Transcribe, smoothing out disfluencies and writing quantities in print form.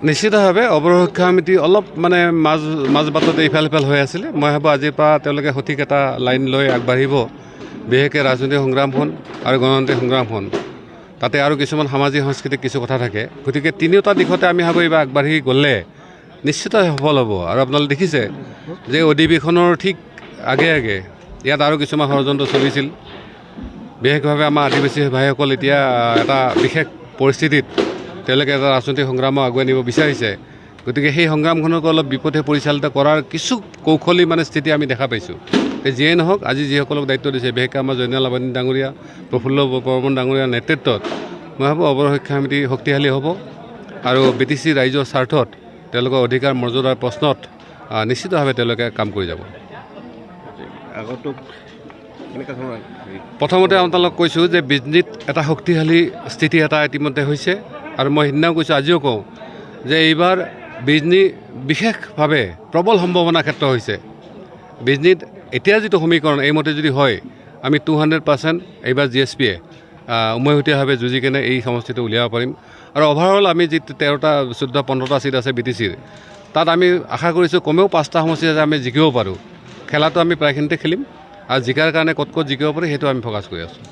নিশ্চিতভাৱে অৱৰক্ষা সমিতি অলপ মানে মাজবাটতে ইফাল সিফাল হৈ আছিলে। মই ভাবোঁ আজিৰ পৰা তেওঁলোকে সঠিক এটা লাইন লৈ আগবাঢ়িব, বিশেষকৈ ৰাজনৈতিক সংগ্ৰামখন আৰু গণতান্ত্ৰিক সংগ্ৰামখন। তাতে আৰু কিছুমান সামাজিক সাংস্কৃতিক কিছু কথা থাকে। গতিকে তিনিওটা দিশতে আমি ভাবোঁ এইবাৰ আগবাঢ়ি গ'লে নিশ্চিত সফল হ'ব। আৰু আপোনালোকে দেখিছে যে অধিৱেশনৰ ঠিক আগে আগে ইয়াত আৰু কিছুমান ষড়যন্ত্ৰ চলিছিল। বিশেষভাৱে আমাৰ আদিবাসী ভাইসকল এতিয়া এটা বিশেষ পৰিস্থিতিত তেওঁলোকে এটা ৰাজনৈতিক সংগ্ৰামক আগুৱাই নিব বিচাৰিছে। গতিকে সেই সংগ্ৰামখনকো অলপ বিপথে পৰিচালিত কৰাৰ কিছু কৌশলী স্থিতি আমি দেখা পাইছোঁ। যিয়েই নহওক, আজি যিসকলক দায়িত্ব দিছে, বিশেষকৈ আমাৰ জয়নাল আবাদিন ডাঙৰীয়া, প্ৰফুল্ল বৰ্মন ডাঙৰীয়াৰ নেতৃত্বত মই ভাবোঁ অৱৰক্ষা সমিতি শক্তিশালী হ'ব আৰু BTC ৰাইজৰ স্বাৰ্থত তেওঁলোকৰ অধিকাৰ মৰ্যাদাৰ প্ৰশ্নত নিশ্চিতভাৱে তেওঁলোকে কাম কৰি যাব। প্ৰথমতে আপোনালোকক কৈছোঁ যে বিজনীত এটা শক্তিশালী স্থিতি এটা ইতিমধ্যে হৈছে আৰু মই সিদিনাও কৈছোঁ, আজিও কওঁ যে এইবাৰ বিজনী বিশেষভাৱে প্ৰবল সম্ভাৱনাৰ ক্ষেত্ৰ হৈছে। বিজনীত এতিয়া যিটো সমীকৰণ এইমতে যদি হয়, আমি 200% এইবাৰ GSPয়ে উমৈহতীয়াভাৱে যুঁজি কেনে এই সমষ্টিটো উলিয়াব পাৰিম। আৰু অভাৰঅল আমি যি 13টা 14টা 15টা ছিট আছে BTCৰ, তাত আমি আশা কৰিছোঁ কমেও 5টা সমষ্টি আছে আমি জিকিব পাৰোঁ। খেলাটো আমি প্ৰায়খিনিতে খেলিম আৰু জিকাৰ কাৰণে ক'ত জিকিব পাৰি সেইটো আমি ফ'কাছ কৰি আছোঁ।